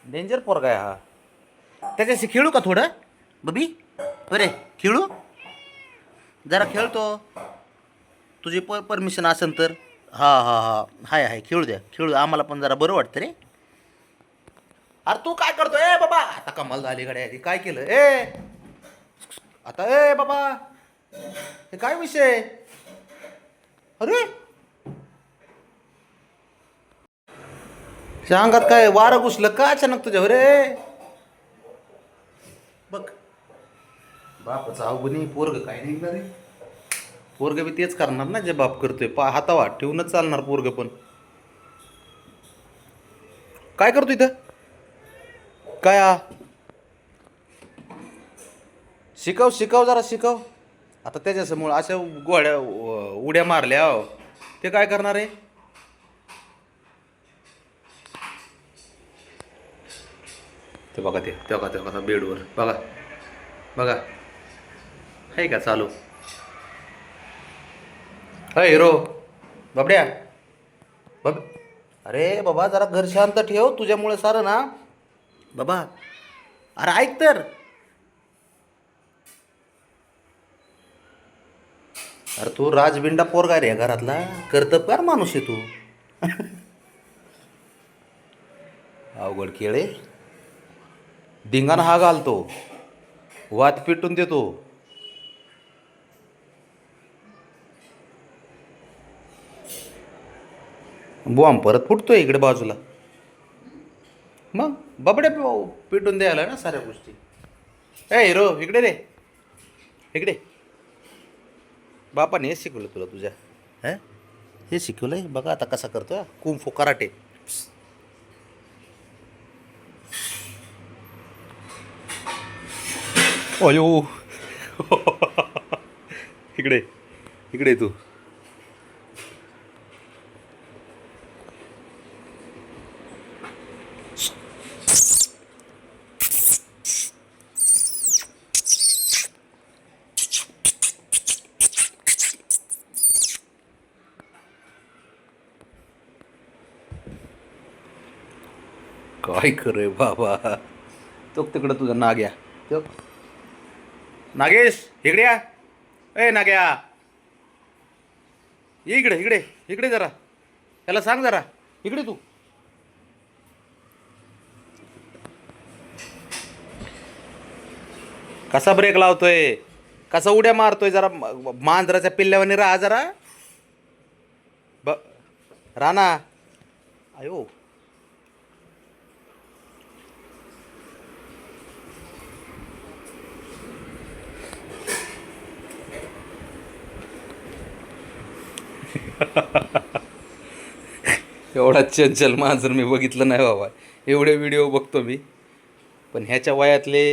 Danger पोरगा आहे हा. त्याच्याशी खेळू का थोडं बबी? अरे खेळू जरा खेळतो. तुझी परमिशन असेल तर. हां हां हां हाय हाय खेळू द्या खेळू आम्हाला पण जरा बरं वाटतं रे. अरे तू काय करतो ए बाबा? आता कमाल झाली गड्या. काय केलं ए आता ए बाबा? हे काय विषय? अरे त्या अंगात काय वारं घुसलं का अचानक तुझ्या? रे बघ बापाचा अवगुणी पोरग काय नाही रे. पोरग बी तेच करणार ना जे बाप करतोय. हातावा ठेवूनच चालणार पोरग पण. काय करतो इथं? काय शिकव शिकव जरा शिकव. आता त्याच्यासमोर अशा गोळ्या उड्या मारल्या ते काय करणार आहे? ते बघा ते बघा बेडवर बघा बघा आहे का चालू? अय हिरो बाबड्या बब अरे बाबा जरा घर शांत ठेव. तुझ्यामुळे सारं ना बाबा. अरे ऐक तर. अरे तू राजबिंडा पोरगा रे घरातला. कर्तबगार माणूस आहे तू. अवघड खेळ आहे. धिंगाणा हा घालतो. वात पेटून देतो. बॉम्ब परत फुटतोय इकडे बाजूला. मग बबड्या पेटून द्यायला ना साऱ्या गोष्टी. ए हिरो इकडे रे इकडे. बापाने हे शिकवलं तुला तुझ्या? हं हे शिकवलंय बघा आता कसा करतोय कुंफू कराटे. अयो इकडे इकडे तू. काय करे बाबा. तो तिकडं तुझा नाग्या. तो नागेश इकडे या. ए नाग्या ये इकडे इकडे इकडे जरा. त्याला सांग जरा इकडे तू. कसा ब्रेक लावतोय कसा उड्या मारतोय जरा. मांजराच्या पिल्ल्यावानी राहा जरा. ब राणा अयो. एवढा चंचल मांजर मी बघितलं नाही बाबा. एवढे व्हिडिओ बघतो मी पण ह्याच्या वयातले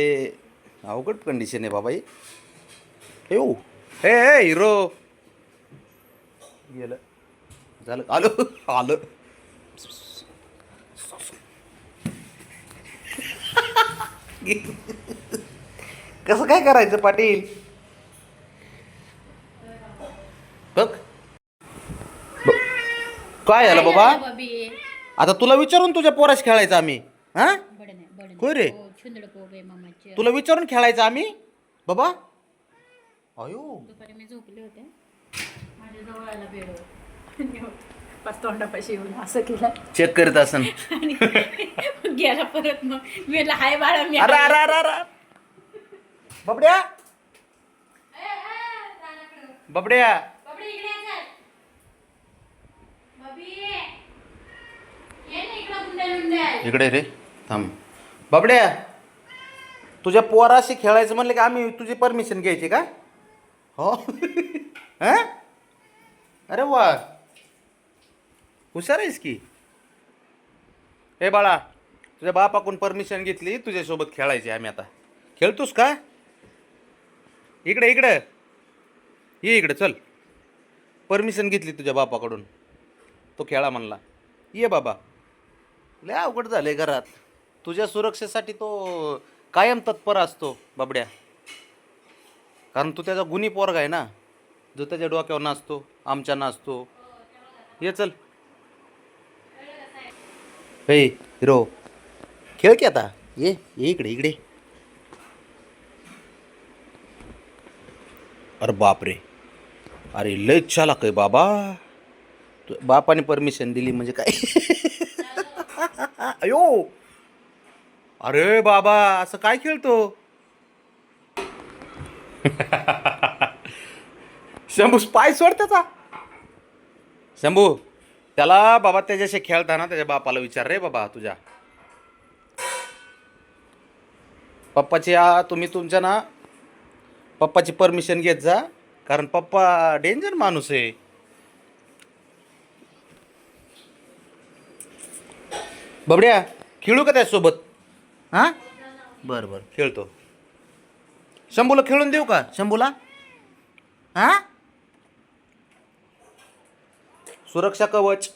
अवघड कंडिशन आहे बाबा ही. येऊ हे हिरो गेलं झालं आलो आलं. कसं काय करायचं पाटील? बघ काय झालं बाबा? आता तुला विचारून तुझ्या पोराशी खेळायचं आम्ही? हा कोय रे तुला विचारून खेळायचं आम्ही बाबा? अयो दुपारी मी झोपले होते माझ्या जवळ आला बेडवर पाच तोंडापाशी येऊन असं केलं चेक करीत असन. आणि गेला परत. मग मी म्हणलं हाय बाळा मी अरे अरे अरे अरे बबड्या बबड्या इकडे रे थांब. बबड्या तुझ्या पोराशी खेळायचं म्हणलं की आम्ही तुझी परमिशन घ्यायची का? हो हां अरे वा हुशार आहेस की. हे बाळा तुझ्या बापाकडून परमिशन घेतली तुझ्यासोबत खेळायची आम्ही. आता खेळतोस का? इकडे इकडे ये इकडे चल. परमिशन घेतली तुझ्या बापाकडून तो खेळा म्हणला. ये बाबा लय अवघड झाले घरात. तुझ्या सुरक्षेसाठी तो कायम तत्पर असतो बाबड्या. कारण तू त्याचा गुणी पोरगा आहे ना जो त्याच्या डोक्यावर नाचतो आमच्या नाचतो. ये चल. हे हिरो खेळ की आता ये इकडे इकडे. अरे बापरे, अरे लय चालाक आहे बाबा. बापाने परमिशन दिली म्हणजे काय? अयो, अरे बाबा असं काय खेळतो? शंभू पाय सोड त्याचा. शंभू, त्याला बाबा त्याच्याशी खेळताना त्याच्या बापाला विचार रे बाबा तुझ्या. पप्पाची तुम्ही तुमच्या ना पप्पाची परमिशन घेत जा, कारण पप्पा डेंजर माणूस आहे. बबड्या, खेळू का त्याच्यासोबत? हां, बरं बरं खेळतो. शंभूला खेळून देऊ का शंभूला? हां, सुरक्षा कवच.